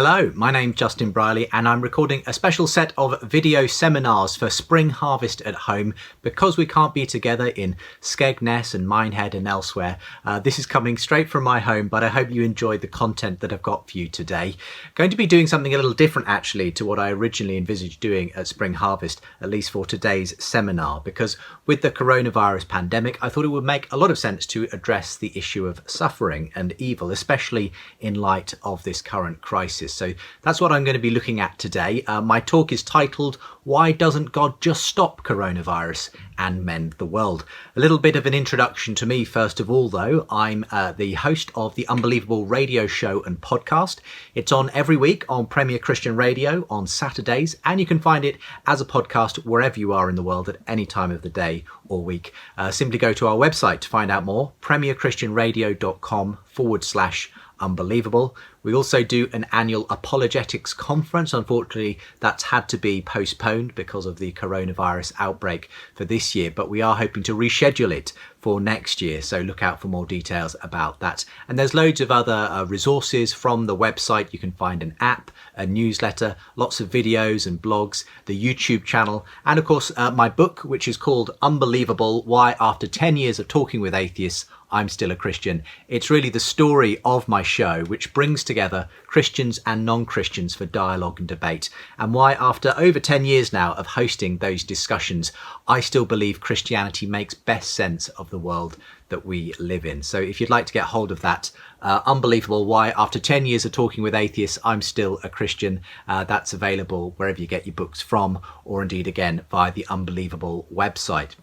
Hello, my name's Justin Brierley and I'm recording a special set of video seminars for Spring Harvest at Home because we can't be together in Skegness and Minehead and elsewhere. This is coming straight from my home, but I hope you enjoyed the content that I've got for you today. Going to be doing something a little different actually to what I originally envisaged doing at Spring Harvest, at least for today's seminar, because with the coronavirus pandemic, I thought it would make a lot of sense to address the issue of suffering and evil, especially in light of this current crisis. So that's what I'm going to be looking at today. My talk is titled, Why Doesn't God Just Stop Coronavirus and Mend the World? A little bit of an introduction to me first of all though. I'm the host of the Unbelievable radio show and podcast. It's on every week on Premier Christian Radio on Saturdays, and you can find it as a podcast wherever you are in the world at any time of the day or week. Simply go to our website to find out more, premierchristianradio.com/unbelievable. We also do an annual apologetics conference. Unfortunately, that's had to be postponed because of the coronavirus outbreak for this year, but we are hoping to reschedule it for next year. So look out for more details about that. And there's loads of other resources from the website. You can find an app, a newsletter, lots of videos and blogs, the YouTube channel, and of course, my book, which is called Unbelievable, Why After 10 Years of Talking with Atheists, I'm Still a Christian. It's really the story of my show, which brings together Christians and non-Christians for dialogue and debate, and why after over 10 years now of hosting those discussions, I still believe Christianity makes best sense of the world that we live in. So if you'd like to get hold of that, Unbelievable, Why After 10 Years of Talking with Atheists, I'm Still a Christian, that's available wherever you get your books from, or indeed again via the Unbelievable website.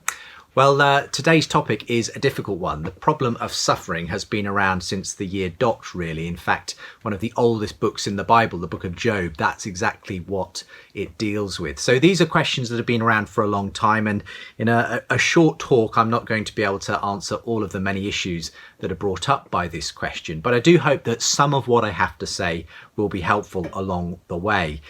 Well, today's topic is a difficult one. The problem of suffering has been around since the year dot, really. In fact, one of the oldest books in the Bible, the book of Job, that's exactly what it deals with. So these are questions that have been around for a long time, and in a short talk, I'm not going to be able to answer all of the many issues that are brought up by this question, but I do hope that some of what I have to say will be helpful along the way.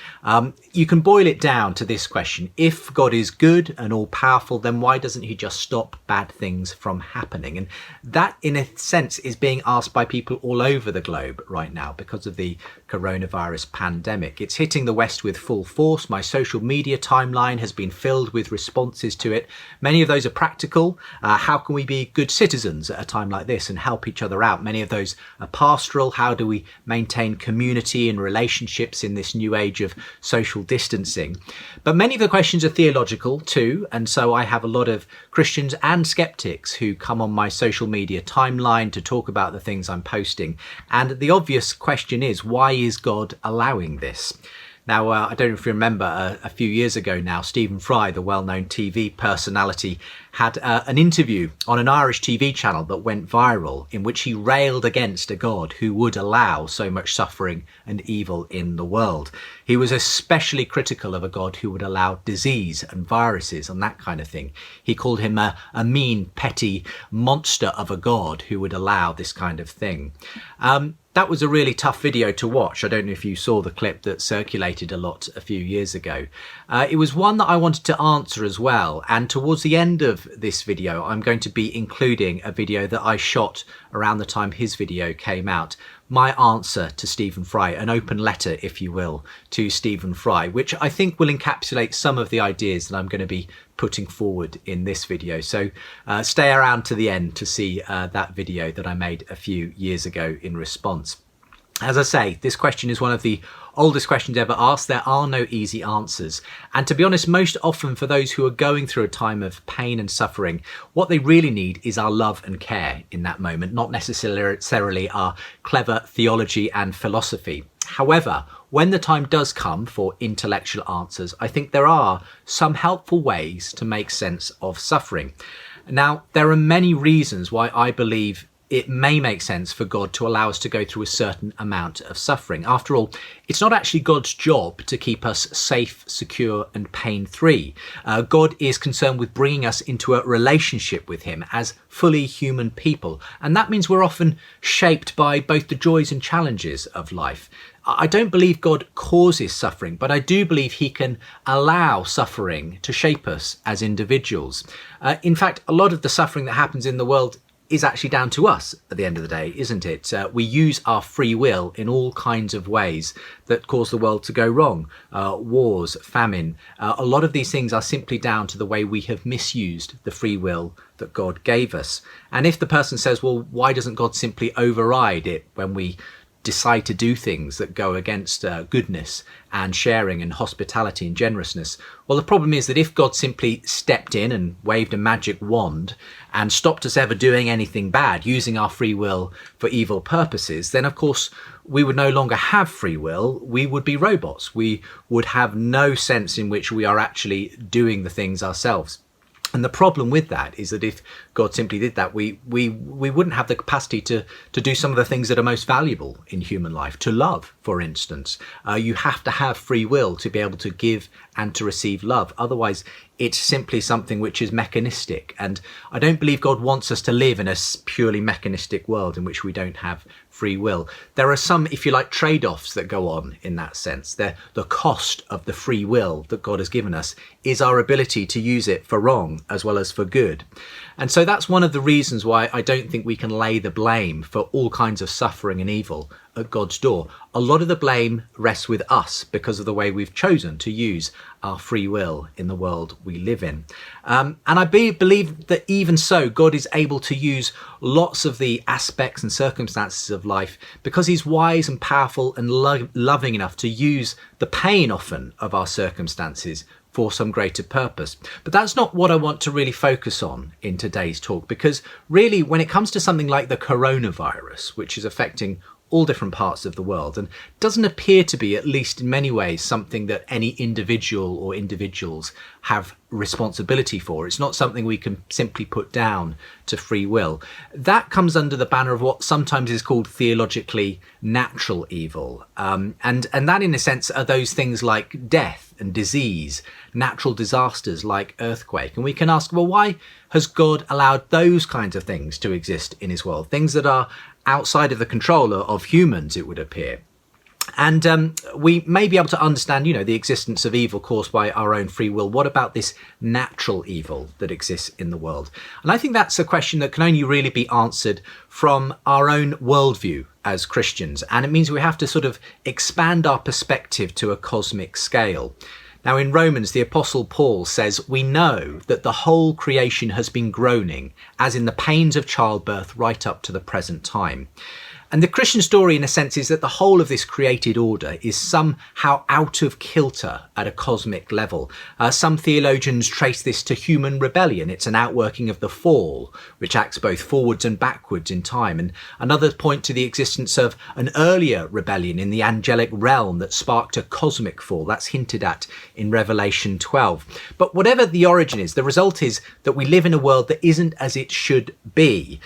You can boil it down to this question: if God is good and all-powerful, then why doesn't he just stop bad things from happening? And that, in a sense, is being asked by people all over the globe right now because of the coronavirus pandemic. It's hitting the West with full force. My social media timeline has been filled with responses to it. Many of those are practical. How can we be good citizens at a time like this and help each other out? Many of those are pastoral. How do we maintain community and relationships in this new age of social distancing? But many of the questions are theological too, and so I have a lot of Christians and skeptics who come on my social media timeline to talk about the things I'm posting. And the obvious question is, why is God allowing this? Now, I don't know if you remember, a few years ago now, Stephen Fry, the well-known TV personality, had an interview on an Irish TV channel that went viral, in which he railed against a God who would allow so much suffering and evil in the world. He was especially critical of a God who would allow disease and viruses and that kind of thing. He called him a mean, petty monster of a God who would allow this kind of thing. That was a really tough video to watch. I don't know if you saw the clip that circulated a lot a few years ago. It was one that I wanted to answer as well. And towards the end of this video, I'm going to be including a video that I shot around the time his video came out. My answer to Stephen Fry, an open letter, if you will, to Stephen Fry, which I think will encapsulate some of the ideas that I'm going to be putting forward in this video. So stay around to the end to see that video that I made a few years ago in response. As I say, this question is one of the oldest questions ever asked. There are no easy answers. And to be honest, most often for those who are going through a time of pain and suffering, what they really need is our love and care in that moment, not necessarily our clever theology and philosophy. However, when the time does come for intellectual answers, I think there are some helpful ways to make sense of suffering. Now, there are many reasons why I believe it may make sense for God to allow us to go through a certain amount of suffering. After all, it's not actually God's job to keep us safe, secure, and pain-free. God is concerned with bringing us into a relationship with him as fully human people. And that means we're often shaped by both the joys and challenges of life. I don't believe God causes suffering, but I do believe he can allow suffering to shape us as individuals. In fact, a lot of the suffering that happens in the world is actually down to us at the end of the day, isn't it? We use our free will in all kinds of ways that cause the world to go wrong. Wars, famine, a lot of these things are simply down to the way we have misused the free will that God gave us. And if the person says, well, why doesn't God simply override it when we decide to do things that go against goodness and sharing and hospitality and generousness? Well, the problem is that if God simply stepped in and waved a magic wand and stopped us ever doing anything bad, using our free will for evil purposes, then of course we would no longer have free will. We would be robots. We would have no sense in which we are actually doing the things ourselves. And the problem with that is that if God simply did that, we wouldn't have the capacity to do some of the things that are most valuable in human life, to love, for instance. You have to have free will to be able to give and to receive love. Otherwise, it's simply something which is mechanistic. And I don't believe God wants us to live in a purely mechanistic world in which we don't have free will. There are some, if you like, trade-offs that go on in that sense. The cost of the free will that God has given us is our ability to use it for wrong as well as for good. And so that's one of the reasons why I don't think we can lay the blame for all kinds of suffering and evil at God's door. A lot of the blame rests with us because of the way we've chosen to use our free will in the world we live in. And I believe that even so, God is able to use lots of the aspects and circumstances of life because he's wise and powerful and loving enough to use the pain often of our circumstances for some greater purpose. But that's not what I want to really focus on in today's talk, because really when it comes to something like the coronavirus, which is affecting all different parts of the world and doesn't appear to be, at least in many ways, something that any individual or individuals have responsibility for. It's not something we can simply put down to free will. That comes under the banner of what sometimes is called theologically natural evil. And that in a sense are those things like death and disease, natural disasters like earthquake. And we can ask, well, why has God allowed those kinds of things to exist in his world? Things that are outside of the control of humans, it would appear. And we may be able to understand, the existence of evil caused by our own free will. What about this natural evil that exists in the world? And I think that's a question that can only really be answered from our own worldview as Christians. And it means we have to sort of expand our perspective to a cosmic scale. Now, in Romans, the Apostle Paul says, we know that the whole creation has been groaning, as in the pains of childbirth, right up to the present time. And the Christian story, in a sense, is that the whole of this created order is somehow out of kilter at a cosmic level. Some theologians trace this to human rebellion. It's an outworking of the fall, which acts both forwards and backwards in time. And another point to the existence of an earlier rebellion in the angelic realm that sparked a cosmic fall. That's hinted at in Revelation 12. But whatever the origin is, the result is that we live in a world that isn't as it should be.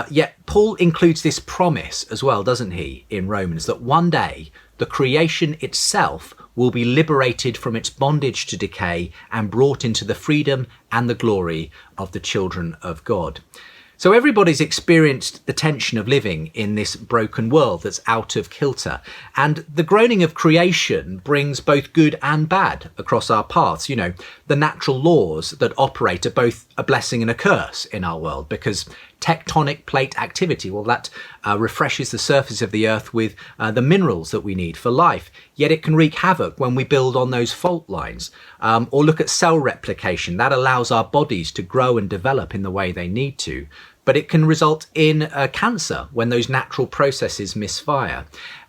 Yet Paul includes this promise as well, doesn't he, in Romans, that one day the creation itself will be liberated from its bondage to decay and brought into the freedom and the glory of the children of God. So everybody's experienced the tension of living in this broken world that's out of kilter. And the groaning of creation brings both good and bad across our paths. The natural laws that operate are both a blessing and a curse in our world, because tectonic plate activity, well, that refreshes the surface of the earth with the minerals that we need for life. Yet it can wreak havoc when we build on those fault lines. Or look at cell replication. That allows our bodies to grow and develop in the way they need to. But it can result in cancer when those natural processes misfire.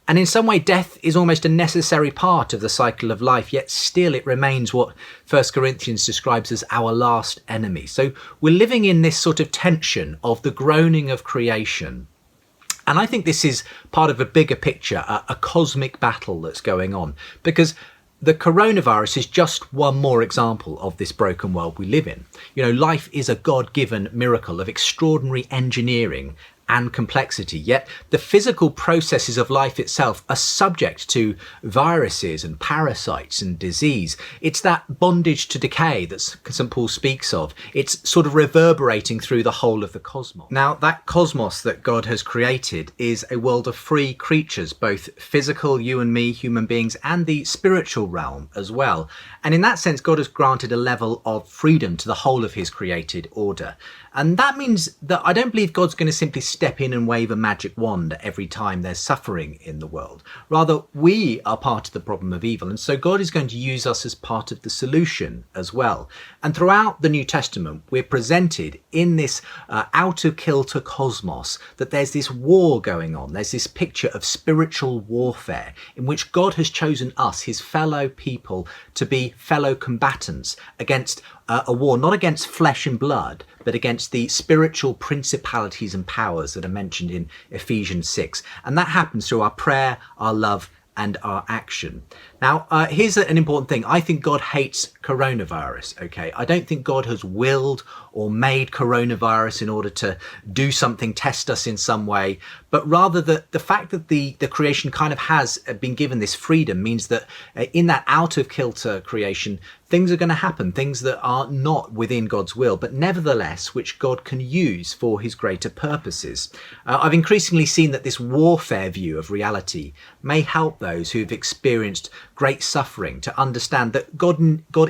And in some way, death is almost a necessary part of the cycle of life, yet still it remains what 1 Corinthians describes as our last enemy. So we're living in this sort of tension of the groaning of creation. And I think this is part of a bigger picture, a cosmic battle that's going on, because the coronavirus is just one more example of this broken world we live in. Life is a God-given miracle of extraordinary engineering and complexity. Yet the physical processes of life itself are subject to viruses and parasites and disease. It's that bondage to decay that St. Paul speaks of. It's sort of reverberating through the whole of the cosmos. Now, that cosmos that God has created is a world of free creatures, both physical, you and me, human beings, and the spiritual realm as well. And in that sense, God has granted a level of freedom to the whole of his created order. And that means that I don't believe God's going to simply step in and wave a magic wand every time there's suffering in the world. Rather, we are part of the problem of evil. And so God is going to use us as part of the solution as well. And throughout the New Testament, we're presented in this out of kilter cosmos that there's this war going on. There's this picture of spiritual warfare in which God has chosen us, his fellow people, to be fellow combatants against a war, not against flesh and blood, but against the spiritual principalities and powers that are mentioned in Ephesians 6. And that happens through our prayer, our love, and our action. Now, here's an important thing. I think God hates coronavirus, okay? I don't think God has willed or made coronavirus in order to do something, test us in some way, but rather the fact that the creation kind of has been given this freedom means that in that out of kilter creation, things are going to happen, things that are not within God's will, but nevertheless, which God can use for his greater purposes. I've increasingly seen that this warfare view of reality may help those who've experienced great suffering to understand that God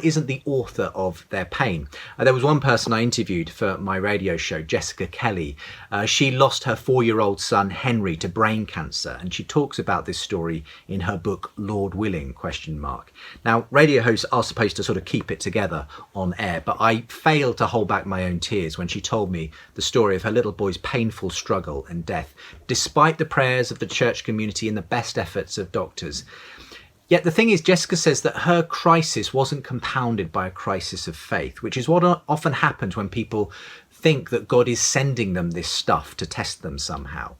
isn't the author of their pain. There was one person I interviewed for my radio show, Jessica Kelly. She lost her 4-year-old son, Henry, to brain cancer, and she talks about this story in her book, Lord Willing, ? Now, radio hosts are supposed to sort of keep it together on air, but I failed to hold back my own tears when she told me the story of her little boy's painful struggle and death, despite the prayers of the church community and the best efforts of doctors. Yet the thing is, Jessica says that her crisis wasn't compounded by a crisis of faith, which is what often happens when people think that God is sending them this stuff to test them somehow.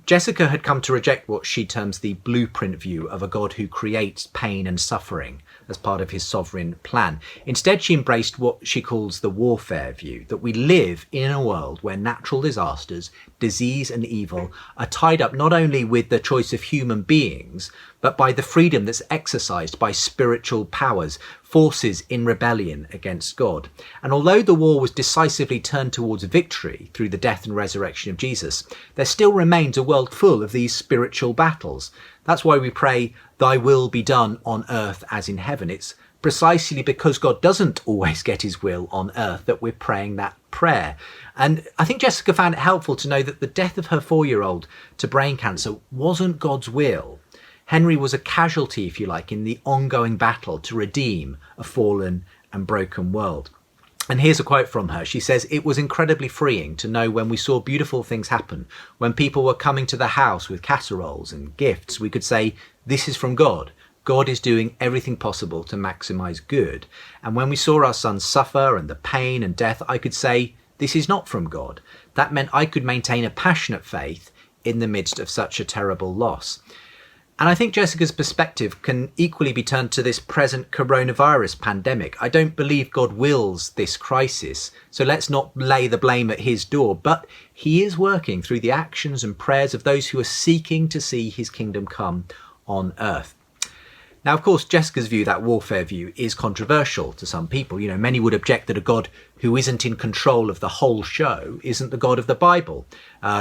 Jessica had come to reject what she terms the blueprint view of a God who creates pain and suffering as part of his sovereign plan. Instead, she embraced what she calls the warfare view, that we live in a world where natural disasters, disease and evil are tied up not only with the choice of human beings, but by the freedom that's exercised by spiritual powers, forces in rebellion against God. And although the war was decisively turned towards victory through the death and resurrection of Jesus, there still remains a world full of these spiritual battles. That's why we pray, "Thy will be done on earth as in heaven." It's precisely because God doesn't always get his will on earth that we're praying that prayer. And I think Jessica found it helpful to know that the death of her 4-year-old to brain cancer wasn't God's will. Henry was a casualty, if you like, in the ongoing battle to redeem a fallen and broken world. And here's a quote from her. She says, "It was incredibly freeing to know when we saw beautiful things happen, when people were coming to the house with casseroles and gifts, we could say, this is from God. God is doing everything possible to maximize good. And when we saw our son suffer and the pain and death, I could say, this is not from God. That meant I could maintain a passionate faith in the midst of such a terrible loss." And I think Jessica's perspective can equally be turned to this present coronavirus pandemic. I don't believe God wills this crisis, so let's not lay the blame at his door, but he is working through the actions and prayers of those who are seeking to see his kingdom come on earth. Now, of course, Jessica's view, that warfare view, is controversial to some people. You know, many would object that a God who isn't in control of the whole show isn't the God of the Bible.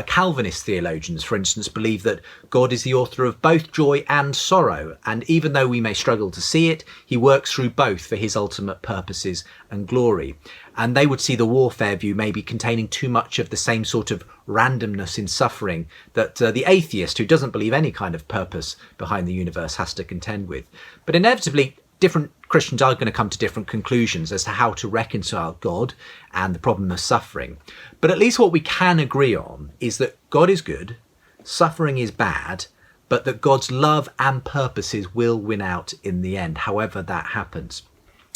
Calvinist theologians, for instance, believe that God is the author of both joy and sorrow, and even though we may struggle to see it, he works through both for his ultimate purposes and glory. And they would see the warfare view maybe containing too much of the same sort of randomness in suffering that the atheist who doesn't believe any kind of purpose behind the universe has to contend with. But inevitably, different Christians are going to come to different conclusions as to how to reconcile God and the problem of suffering. But at least what we can agree on is that God is good, suffering is bad, but that God's love and purposes will win out in the end, however that happens.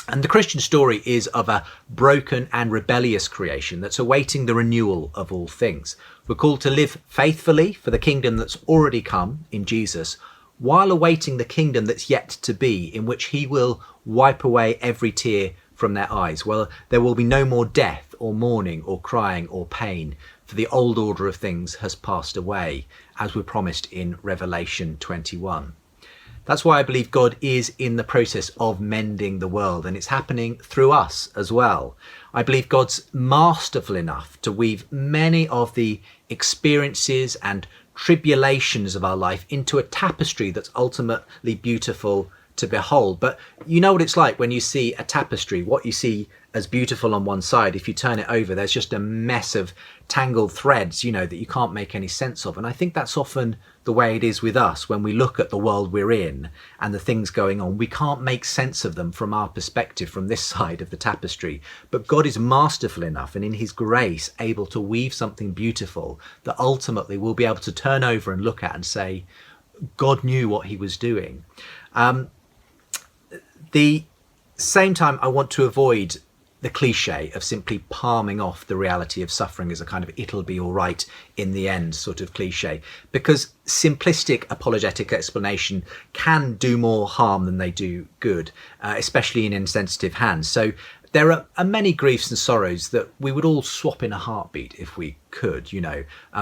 And the Christian story is of a broken and rebellious creation that's awaiting the renewal of all things. We're called to live faithfully for the kingdom that's already come in Jesus, while awaiting the kingdom that's yet to be, in which he will wipe away every tear from their eyes. Well, there will be no more death or mourning or crying or pain, for the old order of things has passed away, as we're promised in Revelation 21. That's why I believe God is in the process of mending the world, and it's happening through us as well. I believe God's masterful enough to weave many of the experiences and tribulations of our life into a tapestry that's ultimately beautiful to behold. But you know what it's like when you see a tapestry, what you see as beautiful on one side, if you turn it over, there's just a mess of tangled threads, that you can't make any sense of. And I think that's often the way it is with us when we look at the world we're in and the things going on. We can't make sense of them from our perspective, from this side of the tapestry. But God is masterful enough and in his grace able to weave something beautiful that ultimately we'll be able to turn over and look at and say, God knew what he was doing. The same time, I want to avoid the cliche of simply palming off the reality of suffering as a kind of it'll be all right in the end sort of cliche, because simplistic apologetic explanation can do more harm than they do good, especially in insensitive hands. So there are many griefs and sorrows that we would all swap in a heartbeat if we could,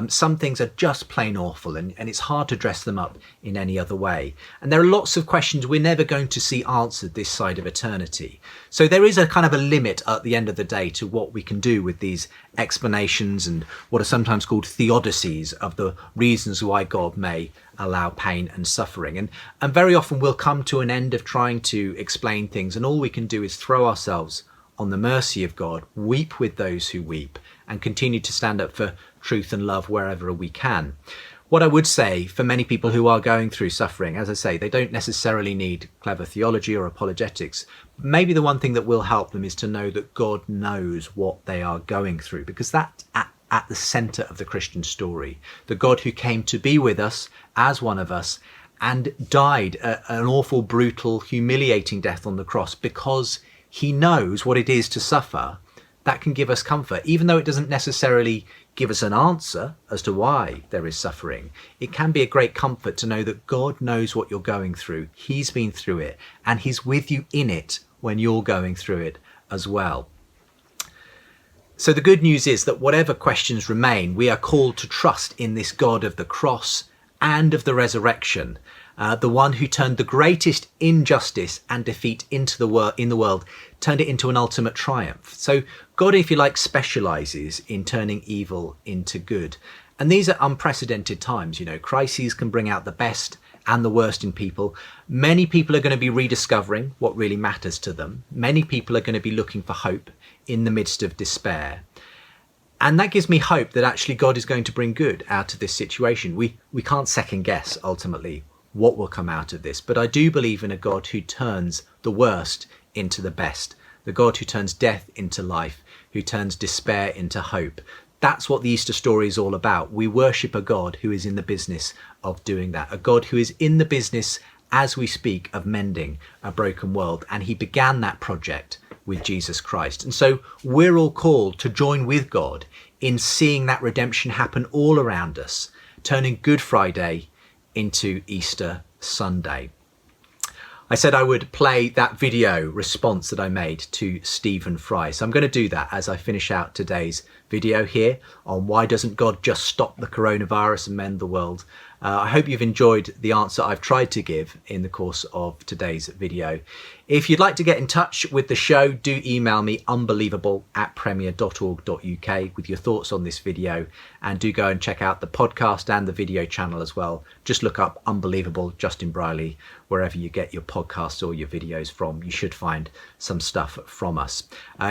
Some things are just plain awful and it's hard to dress them up in any other way. And there are lots of questions we're never going to see answered this side of eternity. So there is a kind of a limit at the end of the day to what we can do with these explanations and what are sometimes called theodicies of the reasons why God may allow pain and suffering. And very often we'll come to an end of trying to explain things, and all we can do is throw ourselves on the mercy of God, weep with those who weep, and continue to stand up for truth and love wherever we can. What I would say for many people who are going through suffering, as I say, they don't necessarily need clever theology or apologetics. Maybe the one thing that will help them is to know that God knows what they are going through, because that's at the centre of the Christian story. The God who came to be with us as one of us and died an awful, brutal, humiliating death on the cross because he knows what it is to suffer. That can give us comfort, even though it doesn't necessarily give us an answer as to why there is suffering. It can be a great comfort to know that God knows what you're going through. He's been through it, and he's with you in it when you're going through it as well. So the good news is that whatever questions remain, we are called to trust in this God of the cross and of the resurrection, the one who turned the greatest injustice and defeat in the world, turned it into an ultimate triumph. So God, if you like, specialises in turning evil into good. And these are unprecedented times. Crises can bring out the best and the worst in people. Many people are going to be rediscovering what really matters to them. Many people are going to be looking for hope in the midst of despair. And that gives me hope that actually God is going to bring good out of this situation. We can't second guess ultimately what will come out of this, but I do believe in a God who turns the worst into the best, the God who turns death into life, who turns despair into hope. That's what the Easter story is all about. We worship a God who is in the business of doing that, a God who is in the business as we speak of mending a broken world, and he began that project with Jesus Christ. And so we're all called to join with God in seeing that redemption happen all around us, turning Good Friday into Easter Sunday. I said I would play that video response that I made to Stephen Fry. So I'm going to do that as I finish out today's video here on why doesn't God just stop the coronavirus and mend the world. I hope you've enjoyed the answer I've tried to give in the course of today's video. If you'd like to get in touch with the show, do email me unbelievable@premier.org.uk with your thoughts on this video, and do go and check out the podcast and the video channel as well. Just look up Unbelievable Justin Brierley wherever you get your podcasts or your videos from. You should find some stuff from us.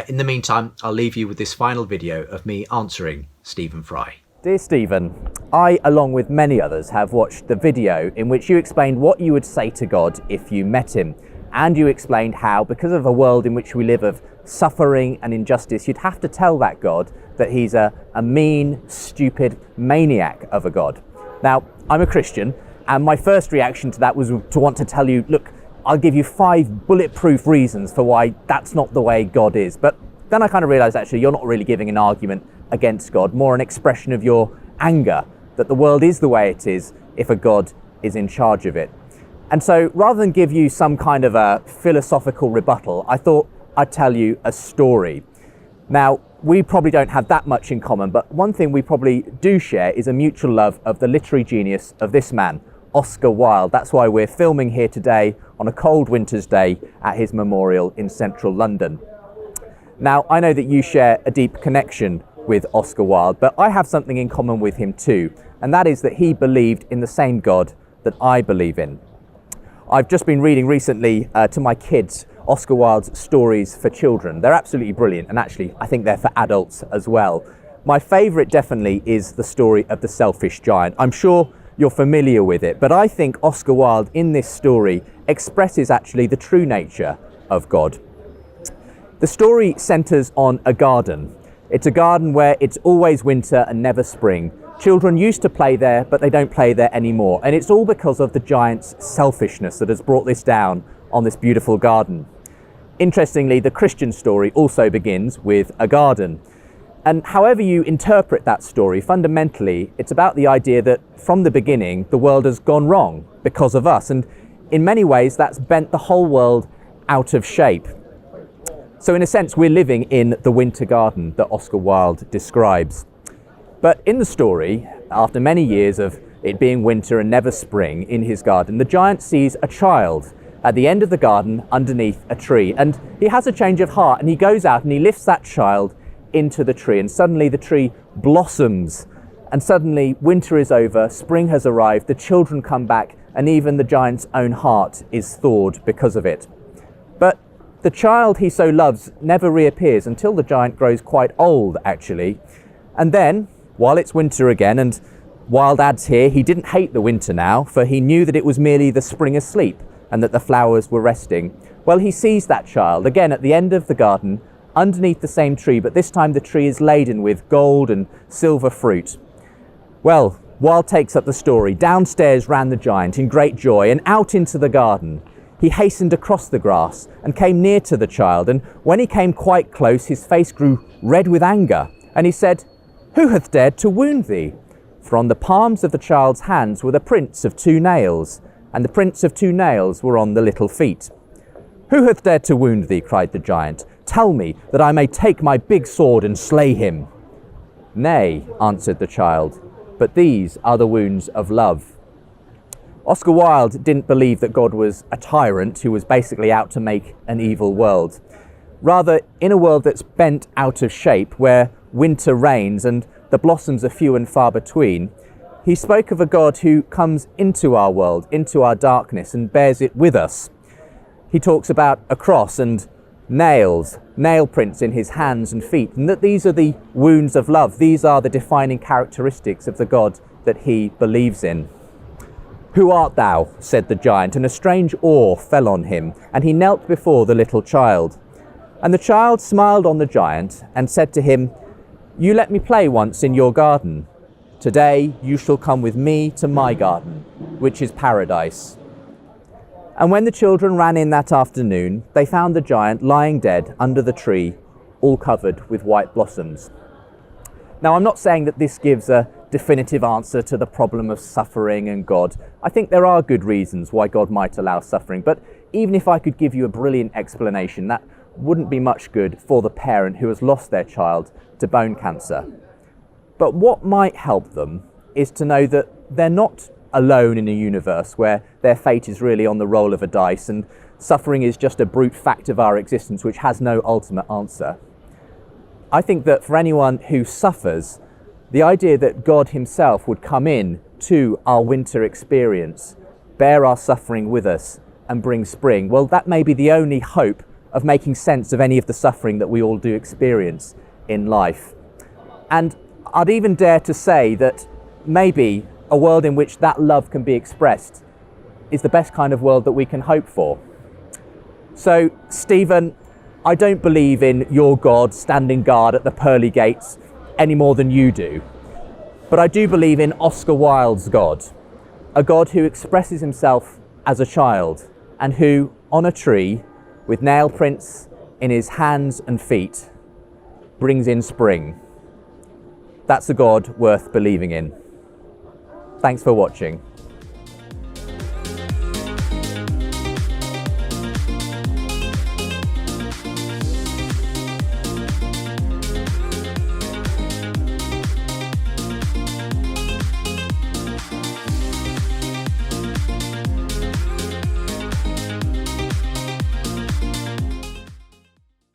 In the meantime, I'll leave you with this final video of me answering Stephen Fry. Dear Stephen, I, along with many others, have watched the video in which you explained what you would say to God if you met him. And you explained how, because of a world in which we live of suffering and injustice, you'd have to tell that God that he's a mean, stupid maniac of a God. Now, I'm a Christian, and my first reaction to that was to want to tell you, look, I'll give you 5 bulletproof reasons for why that's not the way God is. But then I kind of realised actually you're not really giving an argument against God, more an expression of your anger that the world is the way it is if a God is in charge of it. And so rather than give you some kind of a philosophical rebuttal, I thought I'd tell you a story. Now, we probably don't have that much in common, but one thing we probably do share is a mutual love of the literary genius of this man, Oscar Wilde. That's why we're filming here today on a cold winter's day at his memorial in central London. Now, I know that you share a deep connection with Oscar Wilde, but I have something in common with him too, and that is that he believed in the same God that I believe in. I've just been reading recently to my kids Oscar Wilde's stories for children. They're absolutely brilliant, and actually I think they're for adults as well. My favourite definitely is the story of the selfish giant. I'm sure you're familiar with it, but I think Oscar Wilde in this story expresses actually the true nature of God. The story centres on a garden. It's a garden where it's always winter and never spring. Children used to play there, but they don't play there anymore. And it's all because of the giant's selfishness that has brought this down on this beautiful garden. Interestingly, the Christian story also begins with a garden. And however you interpret that story, fundamentally, it's about the idea that from the beginning, the world has gone wrong because of us. And in many ways, that's bent the whole world out of shape. So in a sense, we're living in the winter garden that Oscar Wilde describes. But in the story, after many years of it being winter and never spring in his garden, the giant sees a child at the end of the garden underneath a tree. And he has a change of heart, and he goes out and he lifts that child into the tree, and suddenly the tree blossoms, and suddenly winter is over, spring has arrived, the children come back, and even the giant's own heart is thawed because of it. But the child he so loves never reappears until the giant grows quite old, actually. And then, while it's winter again, and Wilde adds here, he didn't hate the winter now, for he knew that it was merely the spring asleep and that the flowers were resting. Well, he sees that child again at the end of the garden, underneath the same tree, but this time the tree is laden with gold and silver fruit. Well, Wilde takes up the story. Downstairs ran the giant in great joy, and out into the garden. He hastened across the grass and came near to the child, and when he came quite close, his face grew red with anger, and he said, "Who hath dared to wound thee?" For on the palms of the child's hands were the prints of 2 nails, and the prints of 2 nails were on the little feet. "Who hath dared to wound thee?" cried the giant. "Tell me, that I may take my big sword and slay him." "Nay," answered the child, "but these are the wounds of love." Oscar Wilde didn't believe that God was a tyrant who was basically out to make an evil world. Rather, in a world that's bent out of shape, where winter reigns and the blossoms are few and far between, he spoke of a God who comes into our world, into our darkness, and bears it with us. He talks about a cross and nails, nail prints in his hands and feet, and that these are the wounds of love. These are the defining characteristics of the God that he believes in. "Who art thou?" said the giant, and a strange awe fell on him, and he knelt before the little child. And the child smiled on the giant and said to him, "You let me play once in your garden. Today you shall come with me to my garden, which is paradise." And when the children ran in that afternoon, they found the giant lying dead under the tree, all covered with white blossoms. Now, I'm not saying that this gives a definitive answer to the problem of suffering and God. I think there are good reasons why God might allow suffering, but even if I could give you a brilliant explanation, that wouldn't be much good for the parent who has lost their child to bone cancer. But what might help them is to know that they're not alone in a universe where their fate is really on the roll of a dice and suffering is just a brute fact of our existence which has no ultimate answer. I think that for anyone who suffers, the idea that God himself would come in to our winter experience, bear our suffering with us and bring spring, well, that may be the only hope of making sense of any of the suffering that we all do experience in life. And I'd even dare to say that maybe a world in which that love can be expressed is the best kind of world that we can hope for. So, Stephen, I don't believe in your God standing guard at the pearly gates any more than you do. But I do believe in Oscar Wilde's God, a God who expresses himself as a child and who, on a tree, with nail prints in his hands and feet, brings in spring. That's a God worth believing in. Thanks for watching.